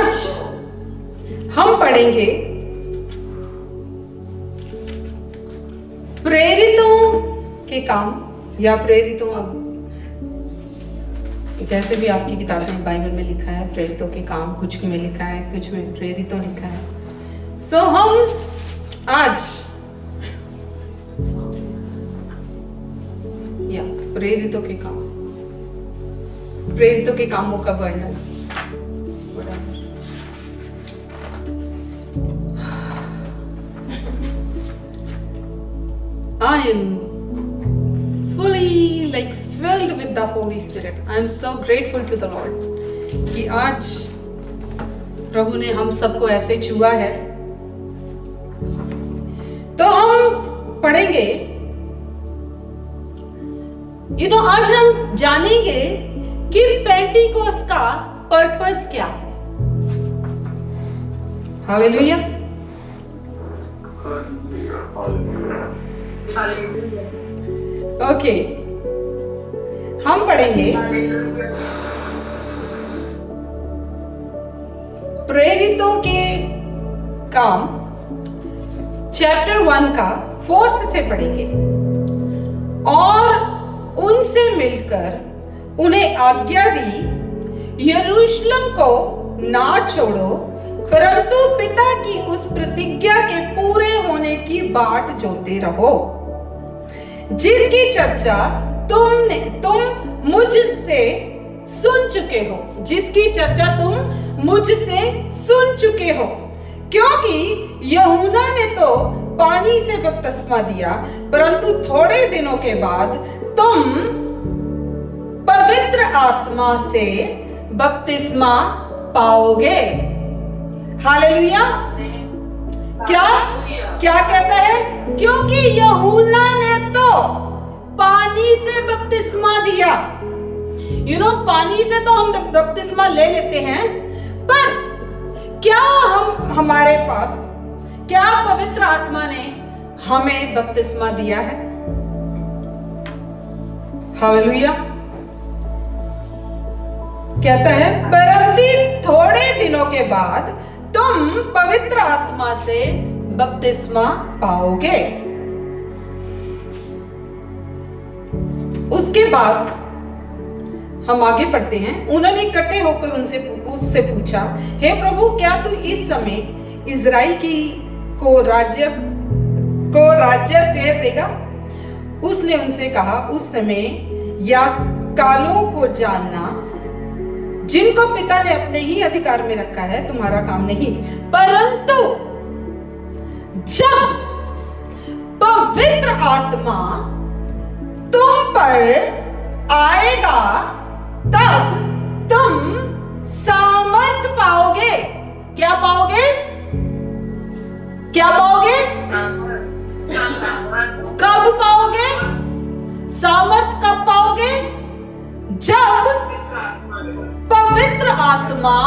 आज हम पढ़ेंगे प्रेरितों के काम या प्रेरितों, जैसे भी आपकी किताब में बाइबल में लिखा है प्रेरितों के काम, कुछ में लिखा है, कुछ में प्रेरितों लिखा है। सो हम आज या प्रेरितों के काम, प्रेरितों के कामों का वर्णन। I am fully filled with the Holy Spirit. I am so grateful to the Lord कि आज प्रभु ने हम सबको ऐसे छुआ है। तो हम पढ़ेंगे, आज हम जानेंगे कि पेंटिकोस्ट का पर्पस क्या है। हालेलुया। ओके, हम पढ़ेंगे प्रेरितों के काम चैप्टर 1 का 4 से पढ़ेंगे और उनसे मिलकर उन्हें आज्ञा दी, यरूशलेम को ना छोड़ो परंतु पिता की उस प्रतिज्ञा के पूरे होने की बाट जोते रहो जिसकी चर्चा तुम मुझसे सुन चुके हो, जिसकी चर्चा तुम मुझसे सुन चुके हो, क्योंकि यूहन्ना ने तो पानी से बपतिस्मा दिया परंतु थोड़े दिनों के बाद तुम पवित्र आत्मा से बपतिस्मा पाओगे। हालेलुया। क्या कहता है? क्योंकि यूहन्ना ने तो पानी से बपतिस्मा दिया। पानी से तो हम बपतिस्मा ले लेते हैं, पर क्या हमारे पास, क्या पवित्र आत्मा ने हमें बपतिस्मा दिया है? हालेलुया। कहता है परंतु थोड़े दिनों के बाद तुम पवित्र आत्मा से बपतिस्मा पाओगे। उसके बाद हम आगे पढ़ते हैं। उन्होंने इकट्ठे होकर उससे पूछा, हे प्रभु, क्या तू इस समय इजराइल को राज्य फेर देगा? उसने उनसे कहा, उस समय या कालों को जानना जिनको पिता ने अपने ही अधिकार में रखा है तुम्हारा काम नहीं, परंतु जब पवित्र आत्मा तुम पर आएगा तब तुम सामर्थ पाओगे। क्या पाओगे? क्या पाओगे? कब पाओगे? सामर्थ कब पाओगे? जब पवित्र आत्मा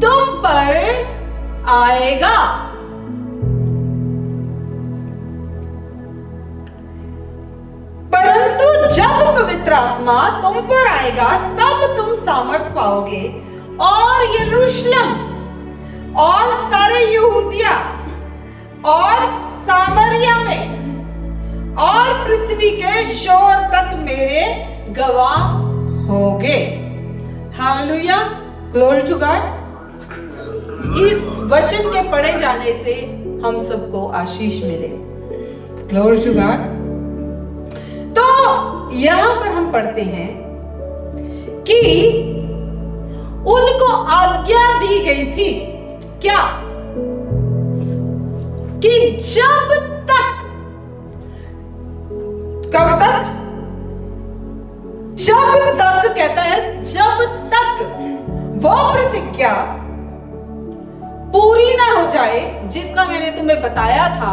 तुम पर आएगा। परंतु जब पवित्र आत्मा तुम पर आएगा तब तुम सामर्थ पाओगे और यरूशलेम और सारे यहूदिया और सामरिया में और पृथ्वी के शोर तक मेरे गवाह होगे। Hallelujah, glory to God. इस वचन के पढ़े जाने से हम सबको आशीष मिले। Glory to God. तो यहां पर हम पढ़ते हैं कि उनको आज्ञा दी गई थी, क्या? कि जब तक, कब तक? जब तक, कहता है जब तक वो प्रतिज्ञा पूरी ना हो जाए जिसका मैंने तुम्हें बताया था,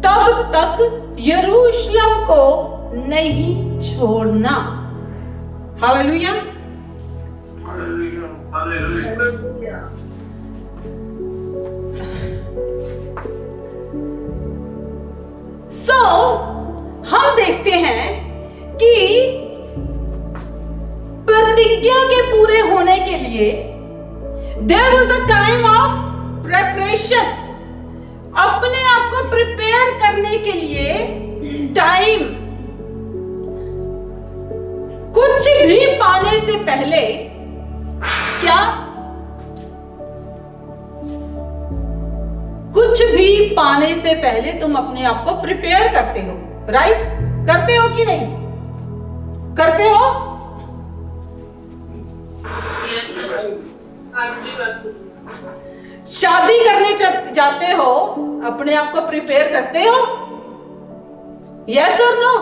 तब तक यरूशलेम को नहीं छोड़ना। हालेलुया। हालेलुया। सो हम देखते हैं कि प्रतिज्ञा के पूरे होने के लिए There was a time of preparation. अपने आप को प्रिपेयर करने के लिए टाइम। कुछ भी पाने से पहले क्या, कुछ भी पाने से पहले तुम अपने आप को प्रिपेयर करते हो, राइट? करते हो कि नहीं करते हो? शादी करने जाते हो, अपने आप को प्रिपेयर करते हो? यस और नो?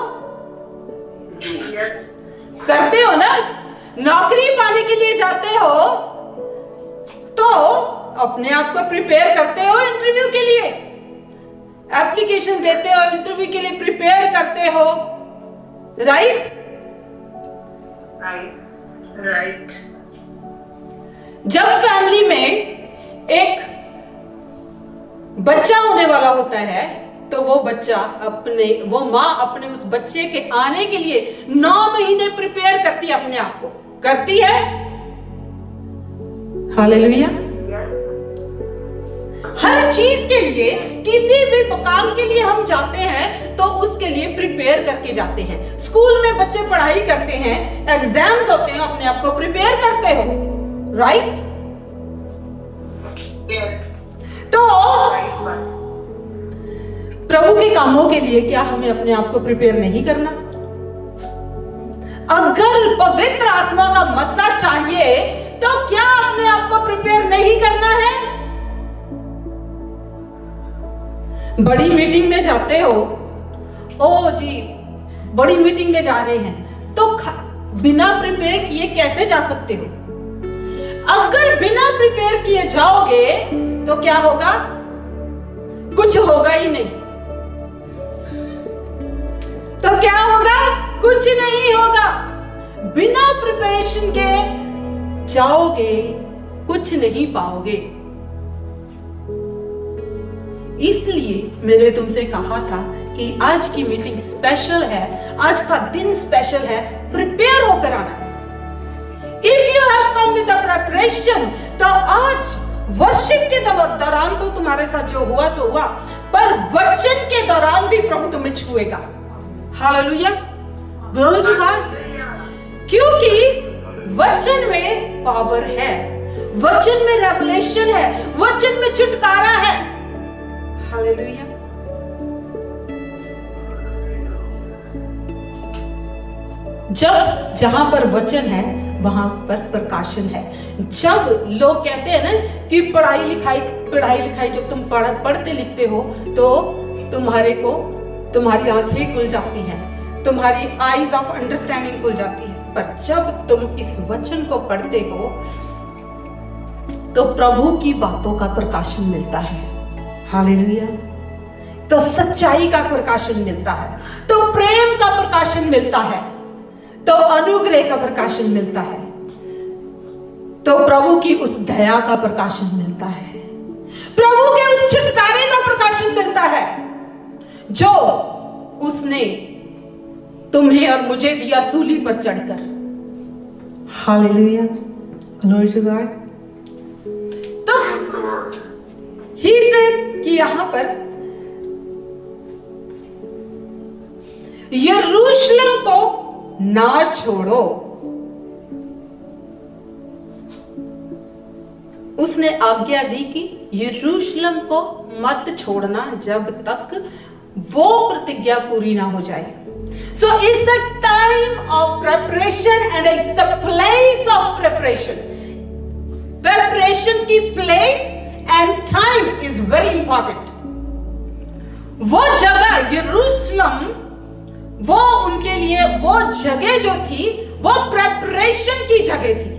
करते हो ना? नौकरी पाने के लिए जाते हो तो अपने आप को प्रिपेयर करते हो इंटरव्यू के लिए, एप्लीकेशन देते हो, इंटरव्यू के लिए प्रिपेयर करते हो, राइट? राइट। जब फैमिली में एक बच्चा होने वाला होता है तो वो माँ अपने उस बच्चे के आने के लिए 9 महीने प्रिपेयर करती है, अपने आप को करती है। हालेलुया। हर चीज के लिए, किसी भी काम के लिए हम जाते हैं तो उसके लिए प्रिपेयर करके जाते हैं। स्कूल में बच्चे पढ़ाई करते हैं, एग्जाम्स होते हैं, अपने आप को प्रिपेयर करते हो, राइट? तो प्रभु के कामों के लिए क्या हमें अपने आप को प्रिपेयर नहीं करना? अगर पवित्र आत्मा का मस्सा चाहिए तो क्या अपने आप को प्रिपेयर नहीं करना है? बड़ी मीटिंग में जाते हो, ओ जी बड़ी मीटिंग में जा रहे हैं, तो बिना प्रिपेयर किए कैसे जा सकते हो? अगर बिना प्रिपेयर किए जाओगे तो क्या होगा? कुछ होगा ही नहीं। तो क्या होगा? कुछ नहीं होगा। बिना प्रिपरेशन के जाओगे, कुछ नहीं पाओगे। इसलिए मैंने तुमसे कहा था कि आज की मीटिंग स्पेशल है, आज का दिन स्पेशल है, प्रिपेयर होकर आना। If you have come with the preparation, तो आज वर्शिप के दौरान तो तुम्हारे साथ जो हुआ सो हुआ, पर वचन के दौरान भी प्रभु तुम्हें छुएगा। Hallelujah, glory to God. क्योंकि वचन में पावर है, वचन में रेवलेशन है, वचन में छुटकारा है। हालेलुया। जब जहां पर वचन है वहां पर प्रकाशन है। जब लोग कहते हैं ना कि पढ़ाई लिखाई जब तुम पढ़ते लिखते हो तो तुम्हारी आंखें खुल जाती हैं, तुम्हारी आईज ऑफ अंडरस्टैंडिंग खुल जाती है। पर जब तुम इस वचन को पढ़ते हो तो प्रभु की बातों का प्रकाशन मिलता है। हालेलुया। तो सच्चाई का प्रकाशन मिलता है, तो प्रेम का प्रकाशन मिलता है, तो अनुग्रह का प्रकाशन मिलता है, तो प्रभु की उस दया का प्रकाशन मिलता है, प्रभु के उस छुटकारे का प्रकाशन मिलता है जो उसने तुम्हें और मुझे दिया सूली पर चढ़कर। Hallelujah, glory to God. तो ही सेड कि यहां पर यरूशलेम को ना छोड़ो। उसने आज्ञा दी कि यरूशलेम को मत छोड़ना जब तक वो प्रतिज्ञा पूरी ना हो जाए। So it's a time of preparation and it's a place of preparation. Preparation की place and time is very important. वो जगह यरूशलेम, वो उनके लिए वो जगह जो थी वो प्रेपरेशन की जगह थी।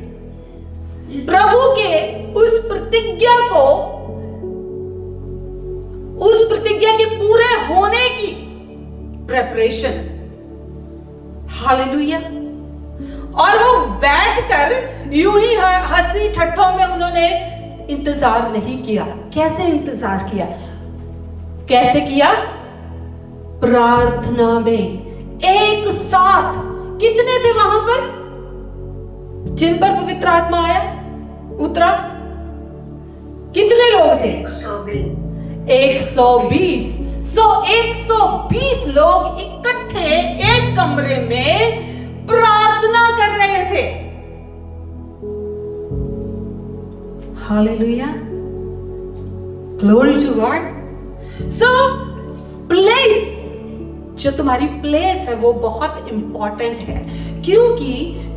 प्रभु के उस प्रतिज्ञा के पूरे होने की प्रेपरेशन। हालेलुया। और वो बैठकर यूं ही हंसी ठट्ठों में उन्होंने इंतजार नहीं किया। कैसे इंतजार किया? कैसे किया? प्रार्थना में एक साथ। कितने थे वहां पर जिन पर पवित्र आत्मा आया उतरा? थे? 120। 120 लोग इकट्ठे एक कमरे में प्रार्थना कर रहे थे। Hallelujah, glory to God. So place, जो तुम्हारी प्लेस है वो बहुत इंपॉर्टेंट है, क्योंकि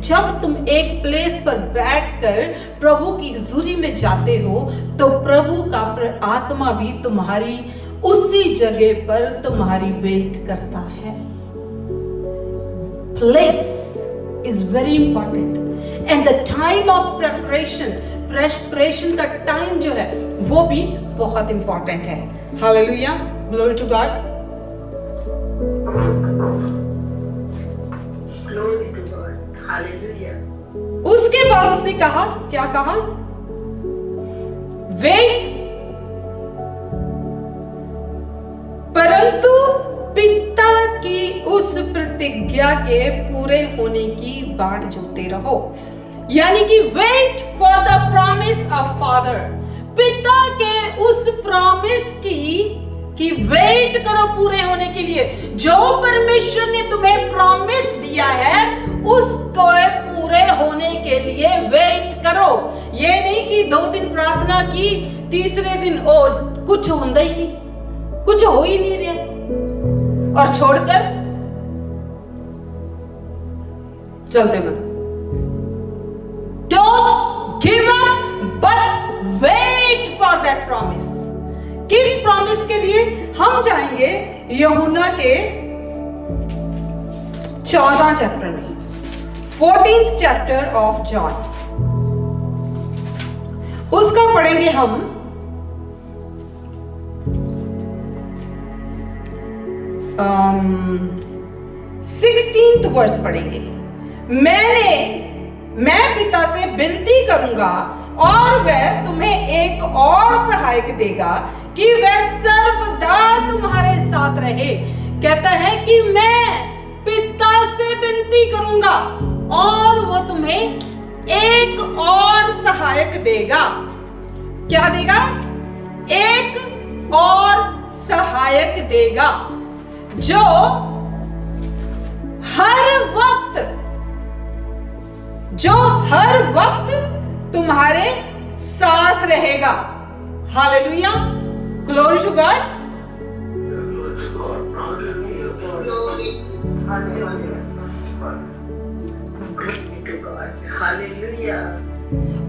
जब तुम एक प्लेस पर बैठकर प्रभु की हुजूरी में जाते हो तो प्रभु का आत्मा भी तुम्हारी उसी जगह पर तुम्हारी वेट करता है। Place is very important and the time of preparation का टाइम जो है वो भी बहुत इंपॉर्टेंट है। Hallelujah, glory to God. उसके बाद उसने कहा, क्या कहा? वेट, परंतु पिता की उस प्रतिज्ञा के पूरे होने की बाट जोते रहो। यानी कि wait for the promise of father, पिता के उस प्रॉमिस की वेट करो पूरे होने के लिए। जो परमेश्वर ने तुम्हें प्रॉमिस दिया है उसको पूरे होने के लिए वेट करो। ये नहीं कि 2 दिन प्रार्थना की, तीसरे दिन कुछ होता ही नहीं, कुछ हो ही नहीं रहा और छोड़कर चलते बनो। Don't give up, but wait for that promise. किस प्रॉमिस के लिए? हम जाएंगे यूहन्ना के 14 चैप्टर में, 14th चैप्टर ऑफ जॉन। उसका पढ़ेंगे हम 16th वर्स पढ़ेंगे। मैं पिता से विनती करूंगा और वह तुम्हें एक और सहायक देगा कि वह सर्वदा तुम्हारे साथ रहे। कहता है कि मैं पिता से विनती करूंगा और वो तुम्हें एक और सहायक देगा। क्या देगा? एक और सहायक देगा जो हर वक्त तुम्हारे साथ रहेगा। Hallelujah, glory to God.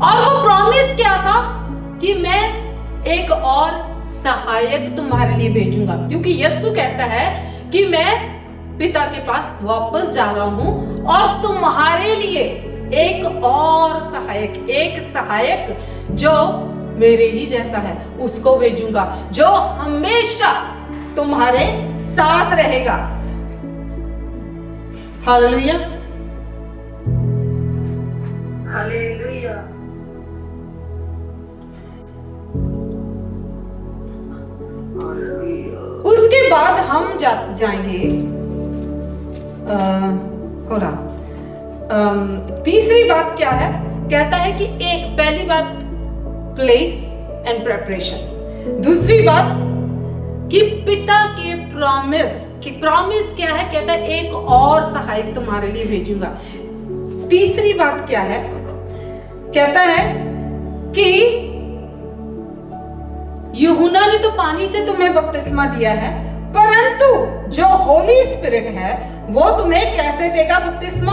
और वो प्रॉमिस क्या था? कि मैं एक और सहायक तुम्हारे लिए भेजूंगा, क्योंकि यीशु कहता है कि मैं पिता के पास वापस जा रहा हूं और तुम्हारे लिए एक और सहायक, एक सहायक जो मेरे ही जैसा है उसको भेजूंगा, जो हमेशा तुम्हारे साथ रहेगा। Hallelujah, hallelujah. उसके बाद हम जाएंगे तीसरी बात क्या है? कहता है कि एक पहली बात प्लेस एंड प्रेपरेशन, दूसरी बात कि पिता के प्रॉमिस की प्रॉमिस क्या है? कहता है एक और सहायक तुम्हारे लिए भेजूंगा। तीसरी बात क्या है? कहता है कि यूहन्ना ने तो पानी से तुम्हें बपतिस्मा दिया है, परंतु जो होली स्पिरिट है वो तुम्हें कैसे देगा बपतिस्मा?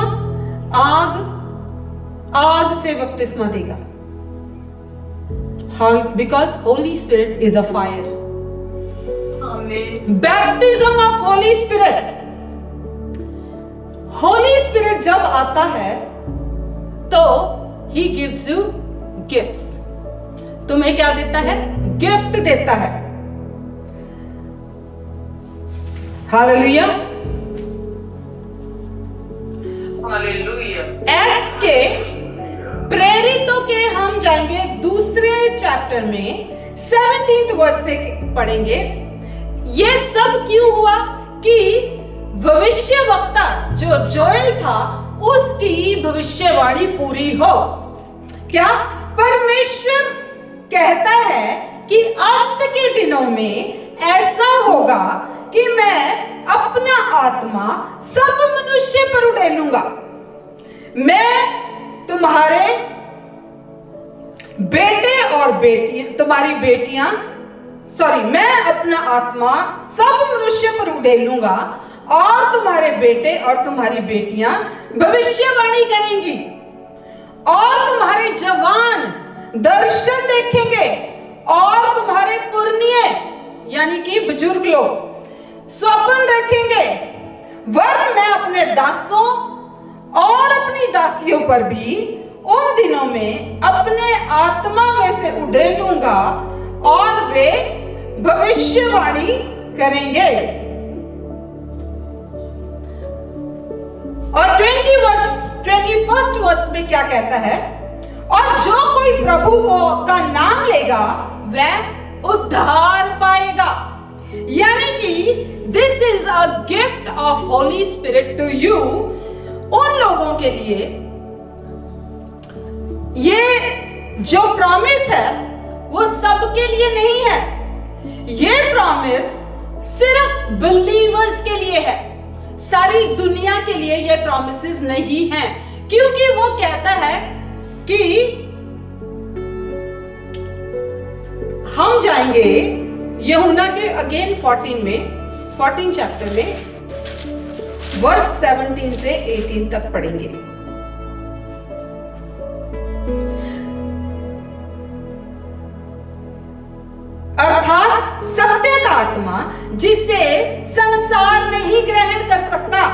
आग से बपतिस्मा देगा। Because Holi spirit is a fire. Baptism of Holy spirit. Holi spirit जब आता है तो ही गिव्स यू गिफ्ट्स। तुम्हें क्या देता है? गिफ्ट देता है। Hallelujah, hallelujah. एक्ट्स के प्रेरितों के हम जाएंगे दूसरे चैप्टर में 17th वर्स से पढ़ेंगे। ये सब क्यों हुआ? कि भविष्यवक्ता जो जोएल था उसकी भविष्यवाणी पूरी हो। क्या? परमेश्वर कहता है कि अंत के दिनों में ऐसा होगा कि मैं अपना आत्मा सब मनुष्य पर उड़ेलूंगा। मैं तुम्हारे बेटे और बेटियां, तुम्हारी बेटियां, मैं अपना आत्मा सब मनुष्य पर उड़ेलूंगा और तुम्हारे बेटे और तुम्हारी बेटियां भविष्यवाणी करेंगी और तुम्हारे जवान दर्शन देखेंगे और तुम्हारे पुरनिये यानी कि बुजुर्ग लोग स्वप्न देखेंगे। वरन मैं अपने दासों और अपनी दासियों पर भी उन दिनों में अपने आत्मा में से उड़ेलूंगा और वे भविष्यवाणी करेंगे। और 21st वर्ष में क्या कहता है? और जो कोई प्रभु का नाम लेगा वह उद्धार पाएगा। यानी कि this is a gift of Holy Spirit to you. उन लोगों के लिए ये जो प्रॉमिस है वो सबके लिए नहीं है। ये प्रॉमिस सिर्फ बिलीवर्स के लिए है, सारी दुनिया के लिए ये प्रॉमिसेस नहीं है। क्योंकि वो कहता है कि हम जाएंगे यूहन्ना के अगेन 14 चैप्टर में वर्स 17 से 18 तक पढ़ेंगे। अर्थात सत्य का आत्मा जिसे संसार नहीं ग्रहण कर सकता,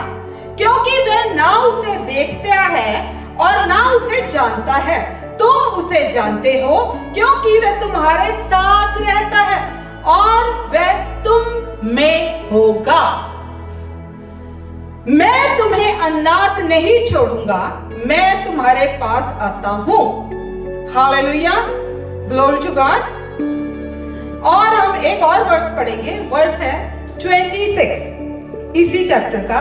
क्योंकि वह ना उसे देखता है और ना उसे जानता है। तुम उसे जानते हो क्योंकि वह तुम्हारे साथ रहता है और वह तुम में होगा। मैं तुम्हें अनाथ नहीं छोड़ूंगा, मैं तुम्हारे पास आता हूं। Hallelujah, glory to God. और हम एक और वर्स पढ़ेंगे, वर्स है 26 इसी चैप्टर का।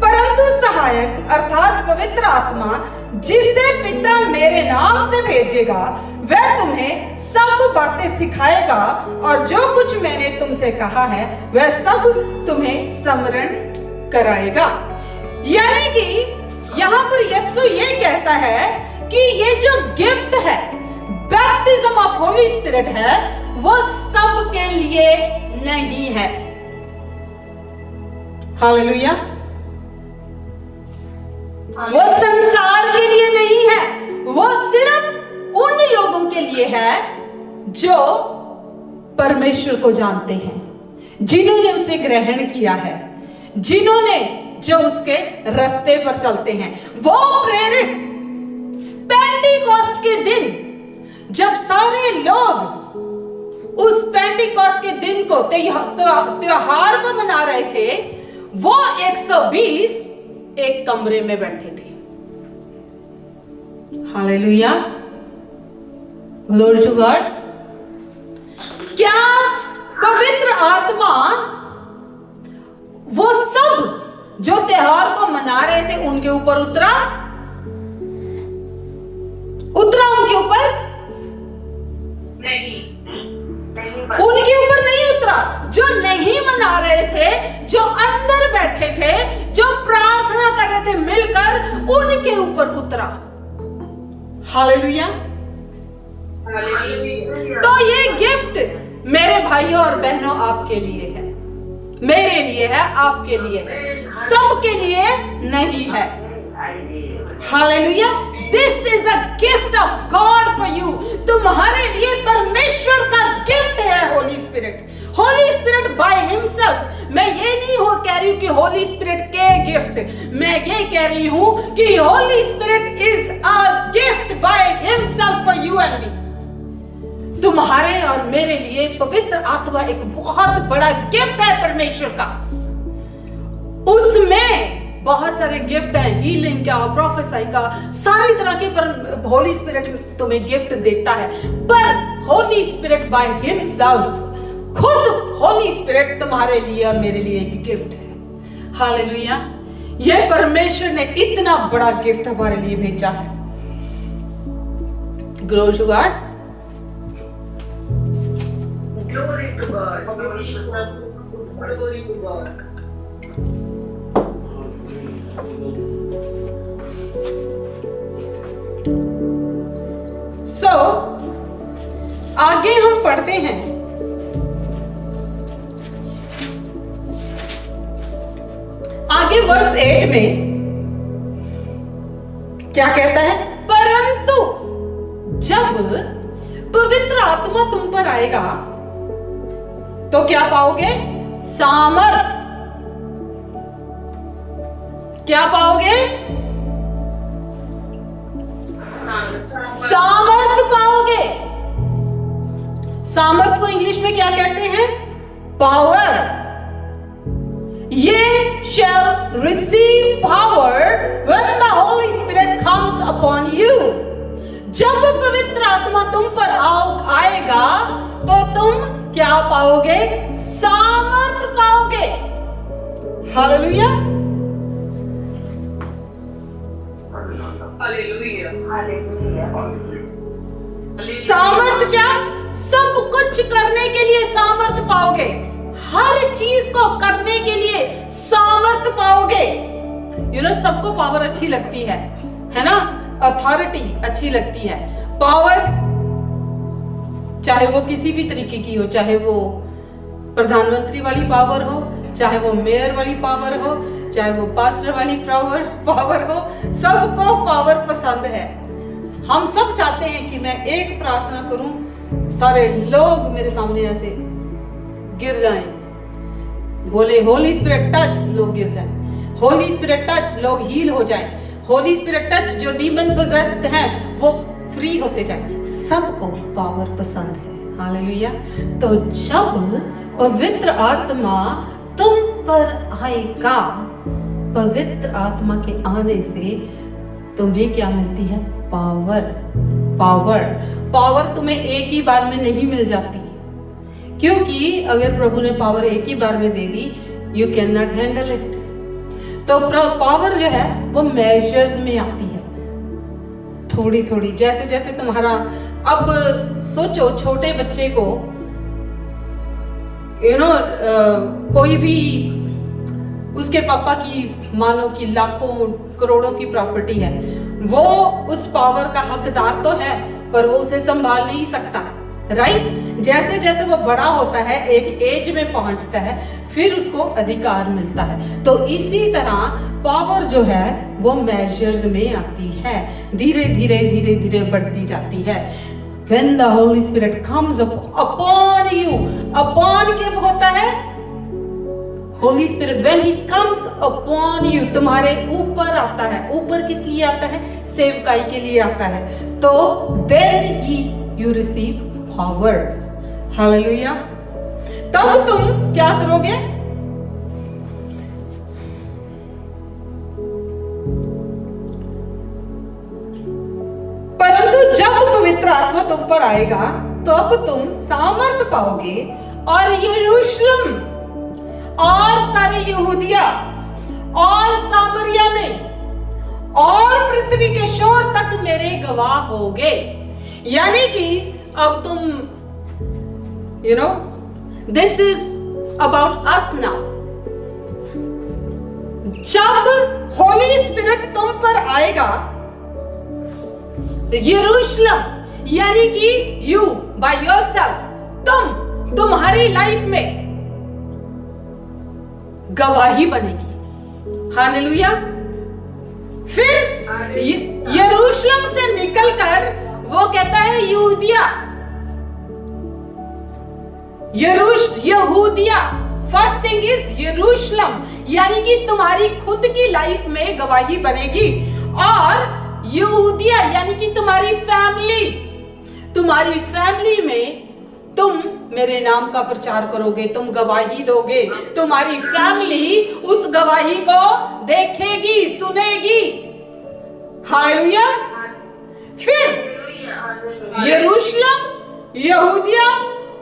परंतु सहायक अर्थात पवित्र आत्मा जिसे पिता मेरे नाम से भेजेगा वह तुम्हें सब बातें सिखाएगा और जो कुछ मैंने तुमसे कहा है वह सब तुम्हें स्मरण कराएगा। यानी कि यहाँ पर यीशु ये कहता है कि ये जो गिफ्ट है, बैप्टिज्म ऑफ होली स्पिरिट है, वो सब के लिए नहीं है। हालेलुया। वो संसार के लिए नहीं है, वो सिर्फ उन लोगों के लिए है जो परमेश्वर को जानते हैं, जिन्होंने उसे ग्रहण किया है, जिन्होंने जो उसके रास्ते पर चलते हैं। वो प्रेरित पेंटिकॉस्ट के दिन जब सारे लोग उस पेंटिकॉस्ट के दिन को त्योहार को मना रहे थे, वो 120 एक कमरे में बैठे थे। Hallelujah, glory to God. क्या पवित्र आत्मा वो सब जो त्योहार को मना रहे थे उनके ऊपर उतरा उनके ऊपर नहीं, उनके ऊपर नहीं उतरा। जो नहीं मना रहे थे, जो अंदर बैठे थे, जो प्रार्थना कर रहे थे मिलकर, उनके ऊपर उतरा। हालेलुया। तो ये गिफ्ट मेरे भाइयों और बहनों आपके लिए है, मेरे लिए है, आपके लिए है, सबके लिए नहीं है। Hallelujah. This is a gift of God for you. तुम्हारे लिए परमेश्वर का गिफ्ट है Holi spirit. Holi spirit by himself. मैं ये नहीं कह रही हूं कि होली स्पिरिट के गिफ्ट, मैं ये कह रही हूं कि Holi spirit is a gift by himself for you and me. तुम्हारे और मेरे लिए पवित्र आत्मा एक बहुत बड़ा गिफ्ट है परमेश्वर का। उसमें बहुत सारे गिफ्ट है, हीलिंग का, प्रोफेसाई का, सारी तरह के, पर होली स्पिरिट तुम्हें गिफ्ट देता है। पर होली स्पिरिट बाय हिमसेल्फ, खुद होली स्पिरिट तुम्हारे लिए और मेरे लिए एक गिफ्ट है। हालेलुया। यह परमेश्वर ने इतना बड़ा गिफ्ट हमारे लिए भेजा है। Glory to God. Glory to God. Glory to God. So, आगे हम पढ़ते हैं। आगे वर्स 8 में क्या कहता है? परंतु जब पवित्र आत्मा तुम पर आएगा तो क्या पाओगे? सामर्थ। क्या पाओगे? सामर्थ पाओगे। सामर्थ को इंग्लिश में क्या कहते हैं? पावर। ये shall receive power when the Holy Spirit comes upon you. जब पवित्र आत्मा तुम पर आएगा तो तुम क्या पाओगे? सामर्थ पाओगे। हालेलुया। सामर्थ क्या? सब कुछ करने के लिए सामर्थ पाओगे। हर चीज को करने के लिए सामर्थ पाओगे। सबको पावर अच्छी लगती है ना? अथॉरिटी अच्छी लगती है। पावर चाहे वो किसी भी तरीके की हो, चाहे वो प्रधानमंत्री वाली पावर हो, चाहे वो मेयर वाली पावर हो, चाहे वो पास्टर वाली पावर हो, सबको पावर पसंद है। हम सब चाहते हैं कि मैं एक प्रार्थना करूं, सारे लोग मेरे सामने ऐसे गिर जाएं, बोले होली स्पिरिट टच, लोग गिर जाएं। होली स्पिरिट टच, लोग हील हो जाएं। होली स्पिरिट टच, जो डीमन पोजेस्ड हैं वो फ्री होते जाएं। सबको पावर पसंद है। हालेलुया। तो जब पवित्र आत्मा तुम पर आएगा, पवित्र आत्मा के आने से तुम्हें क्या मिलती है? पावर तुम्हें एक ही बार में नहीं मिल जाती, क्योंकि अगर प्रभु ने पावर एक ही बार में दे दी, you can not handle it. तो पावर जो है वो मेजर्स में आती है, थोड़ी थोड़ी, जैसे जैसे तुम्हारा। अब सोचो, छोटे बच्चे को कोई भी उसके पापा की मानो कि लाखों करोड़ों की प्रॉपर्टी है, वो उस पावर का हकदार तो है, पर वो उसे संभाल नहीं सकता, राइट? जैसे जैसे वो बड़ा होता है, एक एज में पहुंचता है, फिर उसको अधिकार मिलता है। तो इसी तरह पावर जो है वो मेजर्स में आती है, धीरे धीरे धीरे धीरे बढ़ती जाती है। When the Holy Spirit comes upon you, upon क्या होता है? Holy Spirit when he comes upon you, तुम्हारे ऊपर आता है। ऊपर किस लिए आता है? सेवकाई के लिए आता है। तो then you receive power. Hallelujah. तब तुम क्या करोगे? परंतु जब पवित्र आत्मा तुम पर आएगा तो अब तुम सामर्थ पाओगे, और यरूशलेम और सारे यहूदिया और सामरिया में और पृथ्वी के शोर तक मेरे गवाह होगे। यानी कि अब तुम this is about us now. जब होली स्पिरिट तुम पर आएगा, यरूशलेम यानी कि यू बाय योरसेल्फ, तुम्हारी लाइफ में गवाही बनेगी। हालेलुया। फिर यरूशलेम से निकलकर वो कहता है यहूदिया, यहूदिया, फर्स्ट थिंग इज यरूशलेम, यानी कि तुम्हारी खुद की लाइफ में गवाही बनेगी, और यहूदिया यानी कि तुम्हारी फैमिली में तुम मेरे नाम का प्रचार करोगे, तुम गवाही दोगे, तुम्हारी फैमिली उस गवाही को देखेगी, सुनेगी। हालेलुया। फिर यरूशलेम, यहूदिया,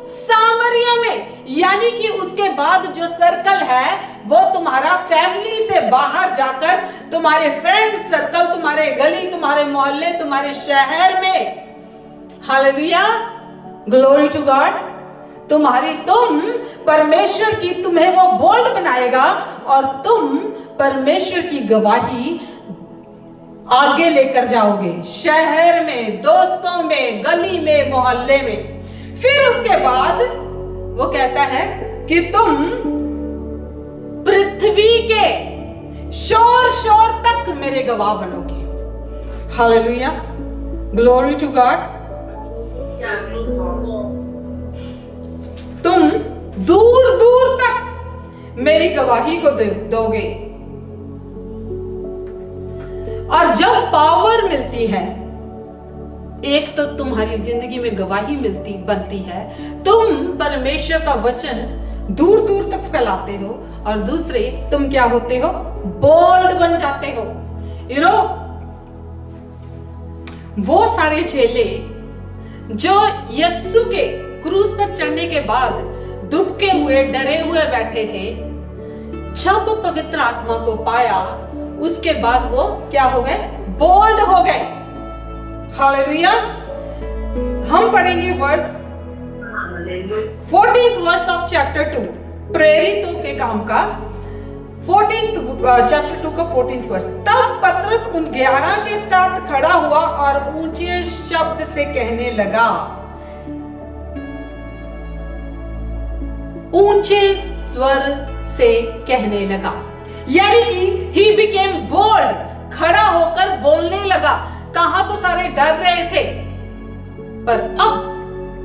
सामरिया में, यानी कि उसके बाद जो सर्कल है वो तुम्हारा फैमिली से बाहर जाकर तुम्हारे फ्रेंड सर्कल, तुम्हारे गली, तुम्हारे मोहल्ले, तुम्हारे शहर में। Hallelujah, glory to God. तुम परमेश्वर की, तुम्हें वो बोल्ड बनाएगा और तुम परमेश्वर की गवाही आगे लेकर जाओगे, शहर में, दोस्तों में, गली में, मोहल्ले में। फिर उसके बाद वो कहता है कि तुम पृथ्वी के शोर तक मेरे गवाह बनोगे। Hallelujah, glory to God. तुम दूर दूर तक मेरी गवाही को दोगे। और जब पावर मिलती है, एक तो तुम्हारी जिंदगी में गवाही बनती है, तुम परमेश्वर का वचन दूर दूर तक फैलाते हो, और दूसरे तुम क्या होते हो, बोल्ड बन जाते हो। यू नो, वो सारे चेले जो यीशु के क्रूस पर चढ़ने के बाद दुबके हुए, डरे हुए बैठे थे, जब पवित्र आत्मा को पाया, उसके बाद वो क्या हो गए, बोल्ड हो गए। हालेलुया। हम पढ़ेंगे verse 14th verse of chapter 2, प्रेरितों के काम का 14th चैप्टर 2 का 14th वर्स। तब पतरस उन 11 के साथ खड़ा हुआ और ऊंचे शब्द से कहने लगा, ऊंचे स्वर से कहने लगा, यानी कि ही बिकेम बोल्ड, खड़ा होकर बोलने लगा। कहां तो सारे डर रहे थे, पर अब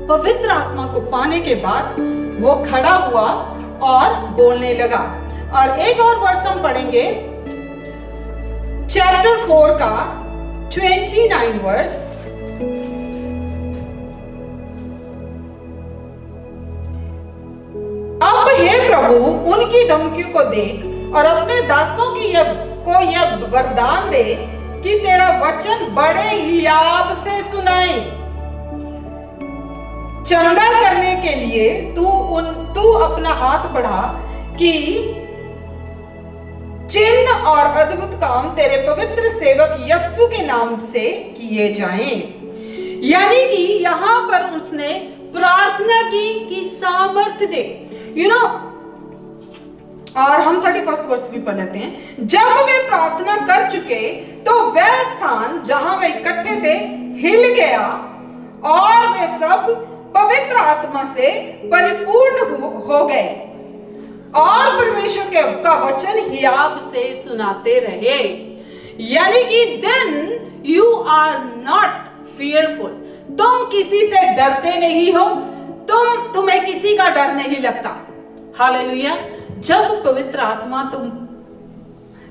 पवित्र आत्मा को पाने के बाद वो खड़ा हुआ और बोलने लगा। और एक और वर्स हम पढ़ेंगे, चैप्टर 4 का 29 वर्स। अब हे प्रभु, उनकी धमकियों को देख और अपने दासों की यह वरदान दे कि तेरा वचन बड़े हियाब से सुनाए। चंगा करने के लिए तू अपना हाथ बढ़ा कि चिन्ह और अद्भुत काम तेरे पवित्र सेवक यीशु के नाम से किए जाएं। यानी कि यहां पर उसने प्रार्थना की कि सामर्थ दे, यू नो। और हम 31st वर्ष भी पढ़ लेते हैं। जब वे प्रार्थना कर चुके तो वह स्थान जहां वे इकट्ठे थे हिल गया और वे सब पवित्र आत्मा से परिपूर्ण हो गए और परमेश्वर का वचन हियाब से सुनाते रहे। यानी कि then you are not fearful, तुम किसी से डरते नहीं हो, तुम्हें किसी का डर नहीं लगता। हालेलुया। जब पवित्र आत्मा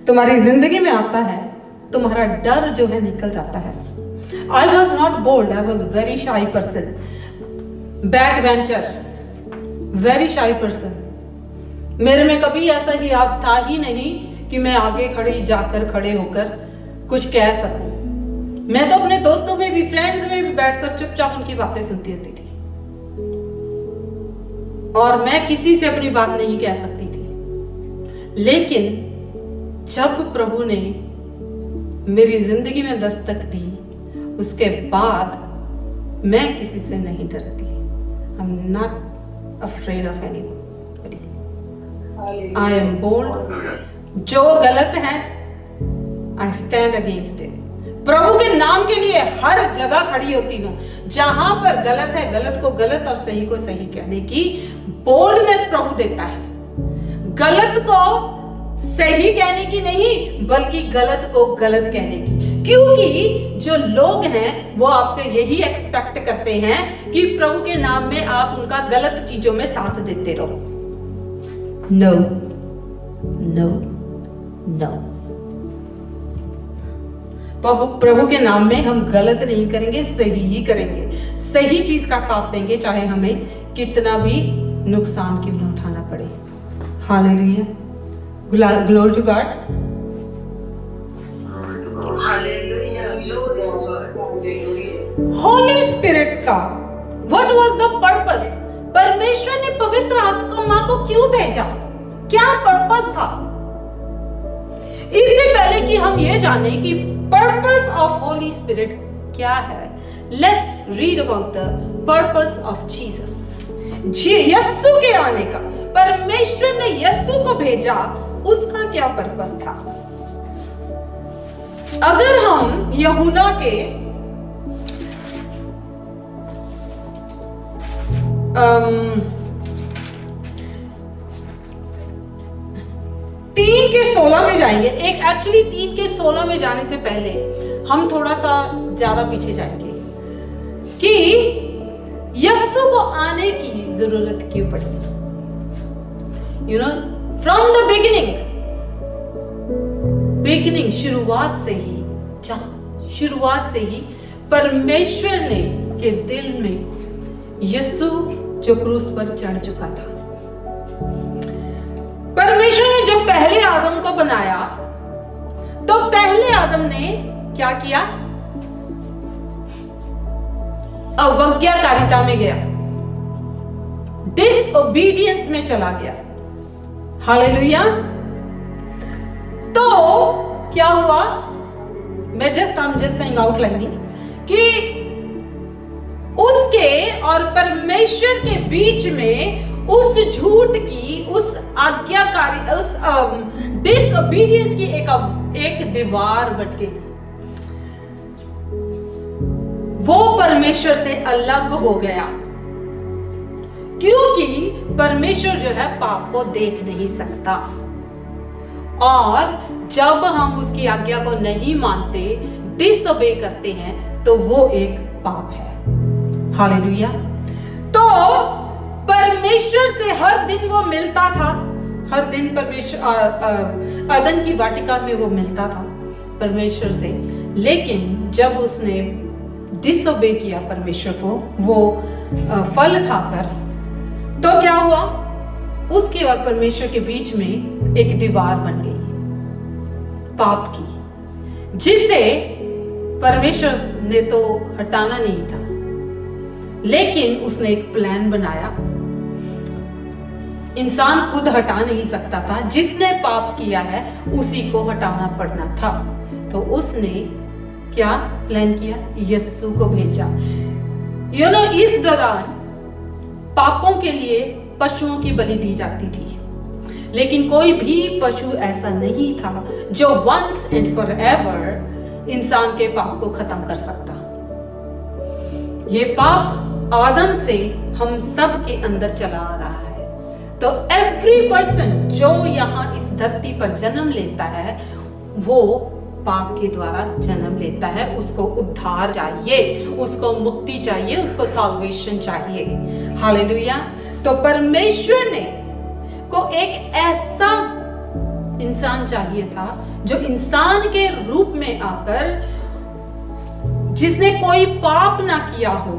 तुम्हारी जिंदगी में आता है, तुम्हारा डर जो है निकल जाता है। I was not bold, I was very shy person, backbencher, very shy person. मेरे में कभी ऐसा कि आप था ही नहीं कि मैं आगे खड़े होकर कुछ कह सकूं। मैं तो अपने दोस्तों में भी, फ्रेंड्स में भी बैठकर चुपचाप उनकी बातें सुनती होती थी और मैं किसी से अपनी बात नहीं कह सकती थी। लेकिन जब प्रभु ने मेरी जिंदगी में दस्तक दी, उसके बाद मैं किसी से नहीं डरती। I'm not afraid of anybody. I am bold. जो गलत है, I stand against it. प्रभु के नाम के लिए हर जगह खड़ी होती हूँ। जहां पर गलत है, गलत को गलत और सही को सही कहने की बोल्डनेस प्रभु देता है। गलत को सही कहने की नहीं, बल्कि गलत को गलत कहने की। क्योंकि जो लोग हैं वो आपसे यही एक्सपेक्ट करते हैं कि प्रभु के नाम में आप उनका गलत चीजों में साथ देते रहो। नो नो नो, प्रभु के नाम में हम गलत नहीं करेंगे, सही ही करेंगे, सही चीज का साथ देंगे, चाहे हमें कितना भी नुकसान क्यों न उठाना पड़े। Hallelujah, glory to God. Holy Spirit का व्हाट वाज द पर्पस? परमेश्वर ने पवित्र आत्मा को क्यों भेजा? क्या पर्पस था? इससे पहले कि हम ये जाने कि पर्पस ऑफ होली स्पिरिट क्या है, let's read about the purpose of Jesus. Yesu के आने का, परमेश्वर ने यस्सु को भेजा, उसका क्या पर्पस था? अगर हम यूहन्ना के 3:16 में जाएंगे, एक्चुअली 3:16 में जाने से पहले हम थोड़ा सा ज्यादा पीछे जाएंगे कि यस्सु को आने की जरूरत क्यों पड़ी। फ्रॉम द बिगिनिंग, शुरुआत से ही परमेश्वर ने के दिल में यस्सु जो क्रूस पर चढ़ चुका था। परमेश्वर ने जब पहले आदम को बनाया तो पहले आदम ने क्या किया? अवज्ञाकारिता में गया, डिसओबीडियंस में चला गया। हालेलुया। तो क्या हुआ? मैं I'm just saying outlining कि उसके और परमेश्वर के बीच में उस झूठ की, उस आज्ञाकारी, उस डिसओबीडियंस की एक दीवार बट गई। वो परमेश्वर से अलग हो गया, क्योंकि परमेश्वर जो है पाप को देख नहीं सकता, और जब हम उसकी आज्ञा को नहीं मानते, डिसओबे करते हैं, तो वो एक पाप है। हालेलुया। तो परमेश्वर से हर दिन वो मिलता था, हर दिन परमेश्वर अदन की वाटिका में वो मिलता था परमेश्वर से, लेकिन जब उसने डिसओबे किया परमेश्वर को, वो फल खाकर, तो क्या हुआ? उसके और परमेश्वर के बीच में एक दीवार बन गई पाप की, जिसे परमेश्वर ने तो हटाना नहीं था, लेकिन उसने एक प्लान बनाया। इंसान खुद हटा नहीं सकता था, जिसने पाप किया है उसी को हटाना पड़ना था। तो उसने क्या प्लान किया? यस्सु को भेजा। इस दौरान पापों के लिए पशुओं की बलि दी जाती थी, लेकिन कोई भी पशु ऐसा नहीं था जो वंस एंड फॉर एवर इंसान के पाप को खत्म कर सकता। ये पाप आदम से हम सब के अंदर चला आ रहा है। तो एवरी पर्सन जो यहाँ इस धरती पर जन्म लेता है, वो पाप के द्वारा जन्म लेता है। उसको उद्धार चाहिए, उसको मुक्ति चाहिए, उसको साल्वेशन चाहिए। हालेलुया। तो परमेश्वर ने को एक ऐसा इंसान चाहिए था जो इंसान के रूप में आकर, जिसने कोई पाप ना किया हो,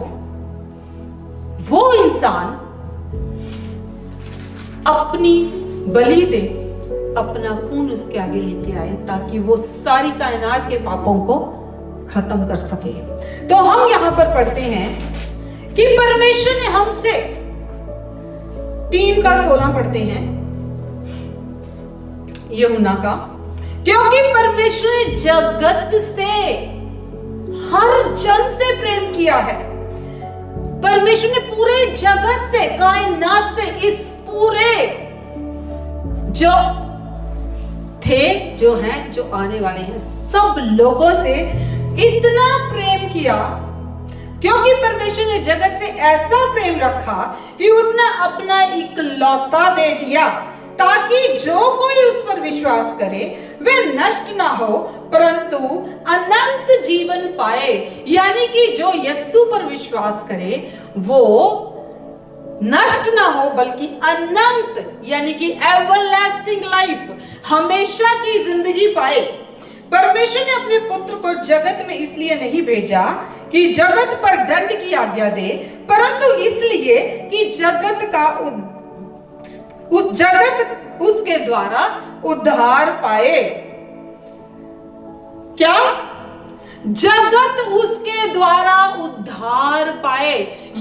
वो इंसान अपनी बलि दे, अपना खून उसके आगे लेके आए, ताकि वो सारी कायनात के पापों को खत्म कर सके। तो हम यहां पर पढ़ते हैं कि परमेश्वर ने हमसे 3:16 पढ़ते हैं यूहन्ना का, क्योंकि परमेश्वर ने जगत से, हर जन से प्रेम किया है। परमेश्वर ने पूरे जगत से, कायनात से, इस पूरे जो थे, जो हैं, जो आने वाले हैं, सब लोगों से इतना प्रेम किया, क्योंकि परमेश्वर ने जगत से ऐसा प्रेम रखा कि उसने अपना इकलौता दे दिया, ताकि जो कोई उस पर विश्वास करे वे नष्ट ना हो, परंतु अनंत जीवन पाए। यानी कि जो यस्सु पर विश्वास करे वो नष्ट ना हो, बल्कि अनंत, यानी कि एवरलास्टिंग लाइफ, हमेशा की जिंदगी पाए। परमेश्वर ने अपने पुत्र को जगत में इसलिए नहीं भेजा कि जगत पर दंड की आज्ञा दे, परंतु इसलिए कि जगत उसके द्वारा उद्धार पाए। क्या? जगत उसके द्वारा उद्धार पाए।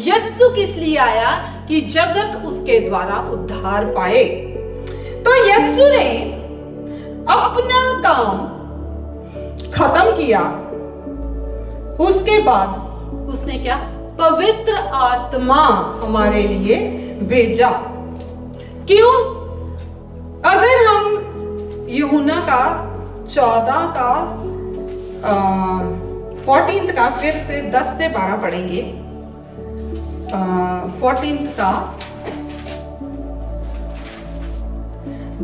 यस्सु किस लिए आया? कि जगत उसके द्वारा उद्धार पाए। तो यस्सु ने अपना काम खत्म किया, उसके बाद उसने क्या? पवित्र आत्मा हमारे लिए भेजा। क्यों? अगर हम यूहन्ना का 14 का 14 का फिर से 10 से 12 पढ़ेंगे, 14 का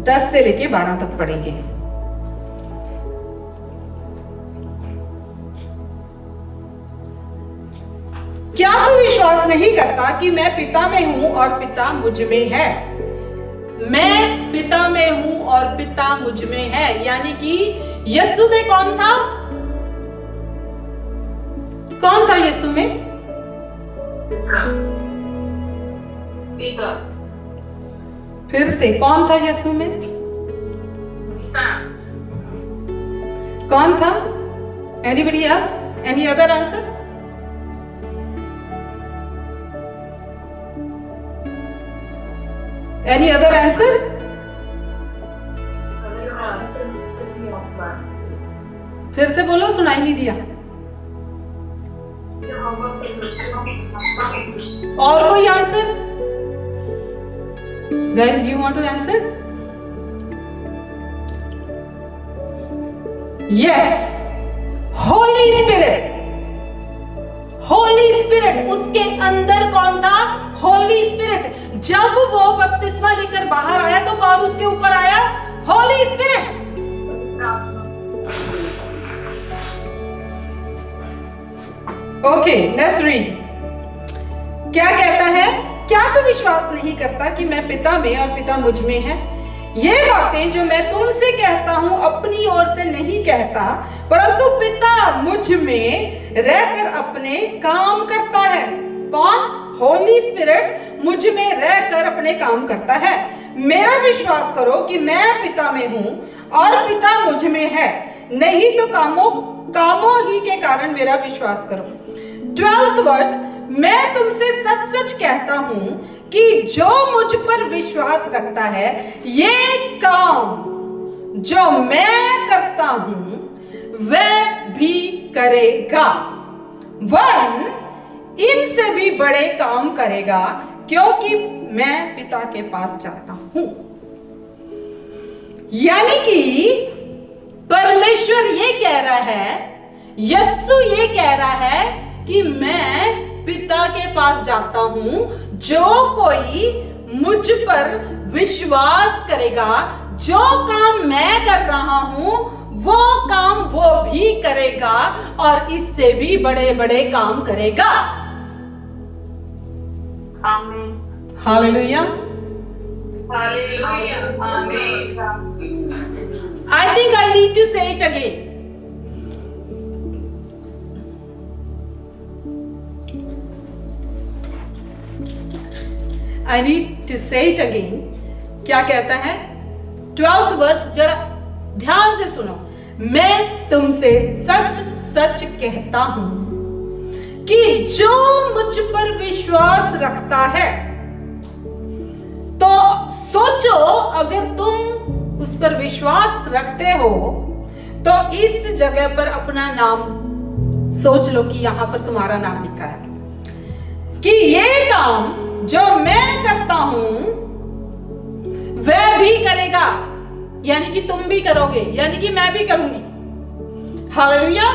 10 से लेके 12 तक पढ़ेंगे। क्या तू विश्वास नहीं करता कि मैं पिता में हूं और पिता मुझ में है? मैं पिता में हूं और पिता मुझ में है, यानी कि यीशु में कौन था? कौन था यीशु में? पिता। फिर से कौन था यीशु में? पिता। कौन था? Anybody else? Any other answer? Any other answer? फिर से बोलो, सुनाई नहीं दिया। और कोई answer? Guys, you want to answer? Yes, Holy Spirit. Holy Spirit, उसके अंदर कौन था? Holy Spirit. जब वो बपतिस्मा लेकर बाहर आया तो कौन उसके ऊपर आया? Holy Spirit. Okay, let's read. क्या कहता है? क्या तू विश्वास नहीं करता कि मैं पिता में और पिता मुझ में है? ये बातें जो मैं तुमसे कहता हूं अपनी ओर से नहीं कहता, परंतु पिता मुझ में रहकर अपने काम करता है। कौन? होली स्पिरिट मुझ में रहकर अपने काम करता है। मेरा विश्वास करो कि मैं पिता में हूं और पिता मुझ में है, नहीं तो कामों ही के कारण मेरा विश्वास करो। 12th वर्स, मैं तुमसे सच सच कहता हूं कि जो मुझ पर विश्वास रखता है, ये काम जो मैं करता हूं वह भी करेगा, वरन इनसे भी बड़े काम करेगा, क्योंकि मैं पिता के पास जाता हूं। यानी कि परमेश्वर ये कह रहा है, यीशु ये कह रहा है कि मैं पिता के पास जाता हूं। जो कोई मुझ पर विश्वास करेगा, जो काम मैं कर रहा हूं वो काम वो भी करेगा और इससे भी बड़े बड़े काम करेगा। आमीन। हालेलुया। हालेलुया। आमीन। I think I need to say it again. I need to say it again. क्या कहता है? 12th वर्स, जरा ध्यान से सुनो। मैं तुमसे सच सच कहता हूं कि जो मुझ पर विश्वास रखता है, तो सोचो अगर तुम उस पर विश्वास रखते हो तो इस जगह पर अपना नाम सोच लो कि यहां पर तुम्हारा नाम लिखा है कि ये काम जो मैं करता हूं वह भी करेगा, यानी कि तुम भी करोगे, यानी कि मैं भी करूंगी। हालेलुया।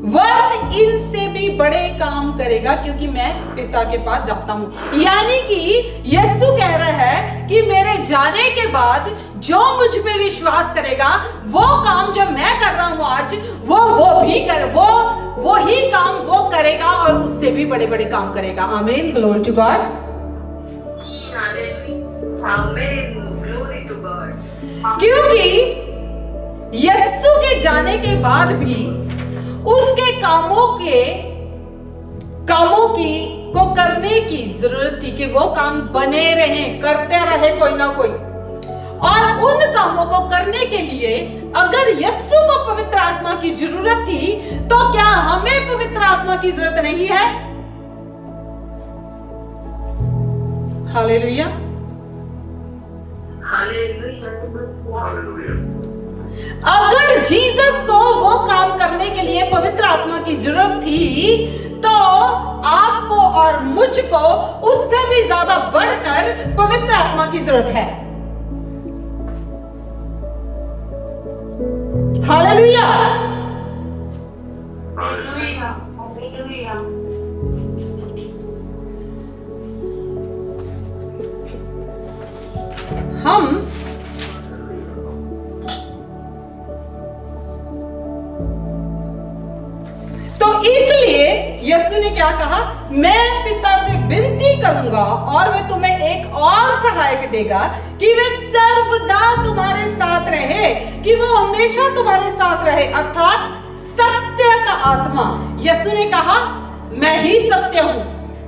वरन इनसे भी बड़े काम करेगा, क्योंकि मैं पिता के पास जाता हूं। यानी कि यीशु कह रहा है कि मेरे जाने के बाद जो मुझ पे विश्वास करेगा, वो काम जो मैं कर रहा हूं आज, वो ही काम वो करेगा और उससे भी बड़े बड़े काम करेगा। आमीन। Glory to God. क्योंकि यीशु के जाने के बाद भी उसके कामों को करने की जरूरत थी कि वो काम बने रहे, करते रहे कोई ना कोई। और उन कामों को करने के लिए अगर यीशु को पवित्र आत्मा की जरूरत थी, तो क्या हमें पवित्र आत्मा की जरूरत नहीं है? हालेलुया। अगर जीसस को वो काम करने के लिए पवित्र आत्मा की जरूरत थी, तो आपको और मुझको उससे भी ज्यादा बढ़कर पवित्र आत्मा की जरूरत है। हालेलुया। Hallelujah. Hallelujah. हम तो इसलिए यीशु ने क्या कहा, मैं पिता से विनती करूंगा और वह तुम्हें एक और सहायक देगा कि वे सर्वदा तुम्हारे साथ रहे, कि वो हमेशा तुम्हारे साथ रहे, अर्थात सत्य का आत्मा। यीशु ने कहा मैं ही सत्य हूं,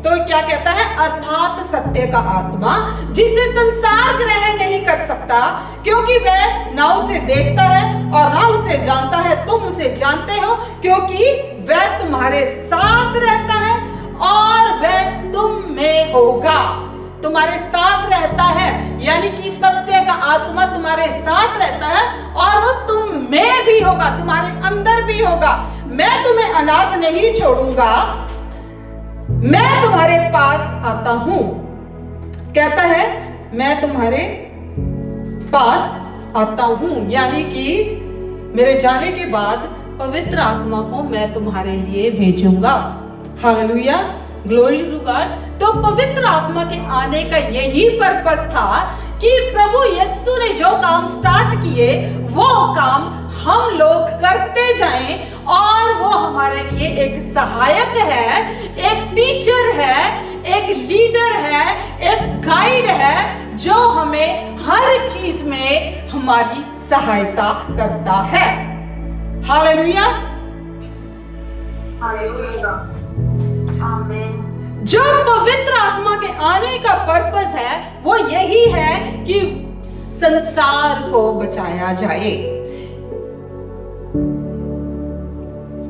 तो क्या कहता है, अर्थात सत्य का आत्मा, जिसे संसार ग्रहण नहीं कर सकता, क्योंकि वह ना उसे देखता है और ना उसे जानता है। तुम उसे जानते हो क्योंकि वह तुम्हारे साथ रहता है और वह तुम में होगा। तुम्हारे साथ रहता है, यानी कि सत्य का आत्मा तुम्हारे साथ रहता है और वो तुम में भी होगा, तुम्हारे अंदर भी होगा। मैं तुम्हें अनाथ नहीं छोड़ूंगा, मैं तुम्हारे पास आता हूं। कहता है मैं तुम्हारे पास आता हूं, यानी कि मेरे जाने के बाद पवित्र आत्मा को मैं तुम्हारे लिए भेजूंगा। Hallelujah, glory to God. तो पवित्र आत्मा के आने का यही पर्पस था कि प्रभु यीशु ने जो काम स्टार्ट किए वो काम हम लोग करते जाएं, और वो हमारे लिए एक सहायक है, एक टीचर है, एक लीडर है, एक गाइड है, जो हमें हर चीज में हमारी सहायता करता है। हालेलुया। Hallelujah. Amen. जो पवित्र आत्मा के आने का पर्पस है वो यही है कि संसार को बचाया जाए।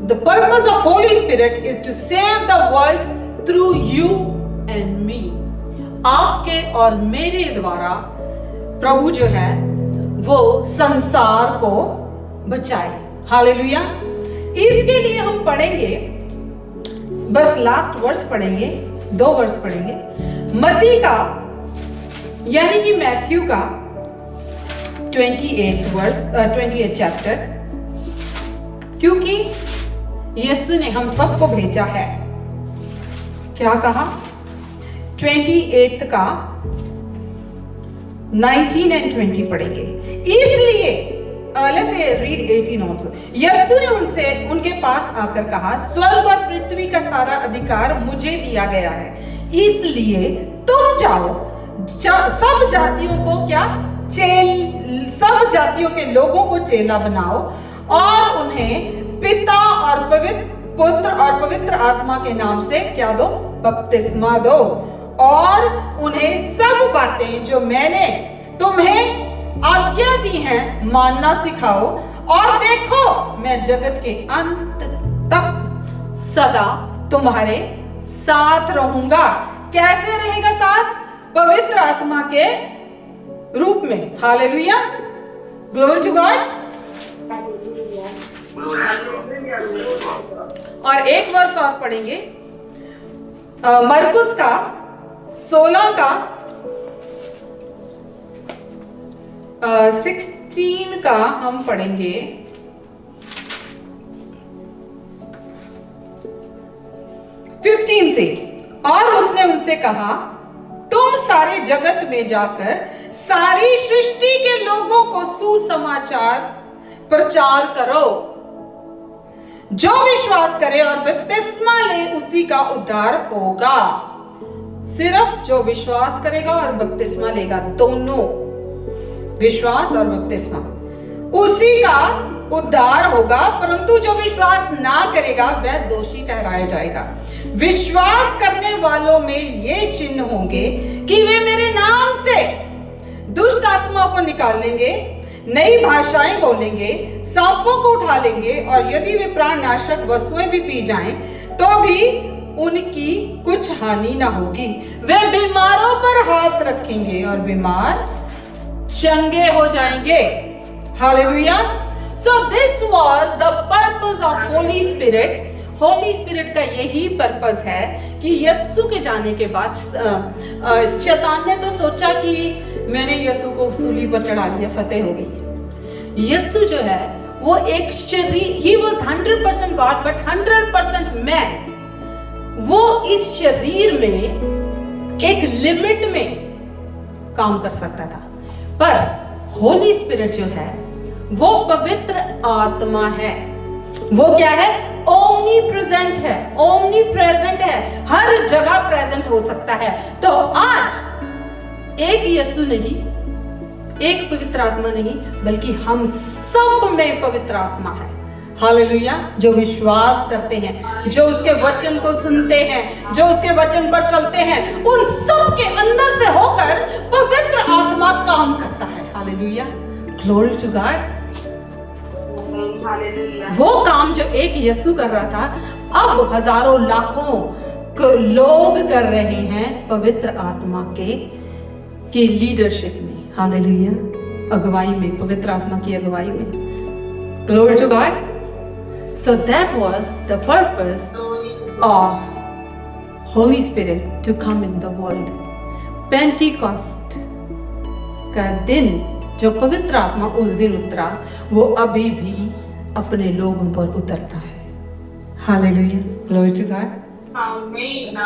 The purpose of Holy Spirit is to save the world through you and me. आपके और मेरे द्वारा प्रभु जो है वो संसार को बचाए। हालेलुया। इसके लिए हम पढ़ेंगे, बस लास्ट वर्स पढ़ेंगे, 2 वर्स पढ़ेंगे। मत्ती का यानी कि मैथ्यू का 28 चैप्टर, क्योंकि यीशु ने हम सबको भेजा है। क्या कहा? 28 का 19 and 20 पढ़ेंगे। इसलिए let's read 18 also. यीशु ने उनके पास आकर कहा, स्वर्ग और पृथ्वी का सारा अधिकार मुझे दिया गया है, इसलिए तुम जाओ, सब जातियों को सब जातियों के लोगों को चेला बनाओ और उन्हें पिता और पुत्र और पवित्र आत्मा के नाम से क्या दो? बपतिस्मा दो, और उन्हें सब बातें जो मैंने तुम्हें आज्ञा दी हैं मानना सिखाओ, और देखो मैं जगत के अंत तक सदा तुम्हारे साथ रहूंगा। कैसे रहेगा साथ? पवित्र आत्मा के रूप में। Hallelujah, glory to God. और एक वर्ष और पढ़ेंगे, मरकुस का 16 का 16 का हम पढ़ेंगे 15 से। और उसने उनसे कहा, तुम सारे जगत में जाकर सारी सृष्टि के लोगों को सुसमाचार प्रचार करो। जो विश्वास करे और बपतिस्मा ले उसी का उद्धार होगा। सिर्फ जो विश्वास करेगा और बपतिस्मा लेगा, दोनों, विश्वास और बपतिस्मा, उसी का उद्धार होगा। परंतु जो विश्वास ना करेगा वह दोषी ठहराया जाएगा। विश्वास करने वालों में ये चिन्ह होंगे कि वे मेरे नाम से दुष्ट आत्माओं को निकाल लेंगे, नई भाषाएं बोलेंगे, सांपों को उठा लेंगे, और यदि वे प्राणनाशक वस्तुएं भी पी जाएं तो भी उनकी कुछ हानि ना होगी। वे बीमारों पर हाथ रखेंगे और बीमार चंगे हो जाएंगे। Hallelujah. So this was the purpose of Holy Spirit Holi Spirit का यही पर्पस है कि यीशु के जाने के बाद शैतान ने तो सोचा कि मैंने यीशु को सूली पर चढ़ा लिया, फतेह हो गई। यीशु जो है वो एक शरीर, he was 100% God but 100% man. वो इस शरीर में एक लिमिट में काम कर सकता था, पर होली स्पिरिट जो है वो पवित्र आत्मा है। वो क्या है? ओमनी प्रेजेंट है, ओमनी प्रेजेंट है, हर जगह प्रेजेंट हो सकता है। तो आज एक यीशु नहीं, एक पवित्र आत्मा नहीं, बल्कि हम सब में पवित्र आत्मा है। हालेलुया। जो विश्वास करते हैं, जो उसके वचन को सुनते हैं, जो उसके वचन पर चलते हैं, उन सब के अंदर से होकर पवित्र आत्मा काम करता है। Hallelujah, glory to God. वो काम जो एक यीशु कर रहा था, अब हजारों लाखों लोग कर रहे हैं पवित्र आत्मा के लीडरशिप में। हालेलुया, अगुवाई में, पवित्र आत्मा की अगुवाई में। Glory to God. So that was the purpose of Holy Spirit to come in the world. Pentecost का दिन जो पवित्र आत्मा उस दिन उतरा, वो अभी भी अपने लोगों पर उतरता है। Hallelujah, glory to God. आमीन।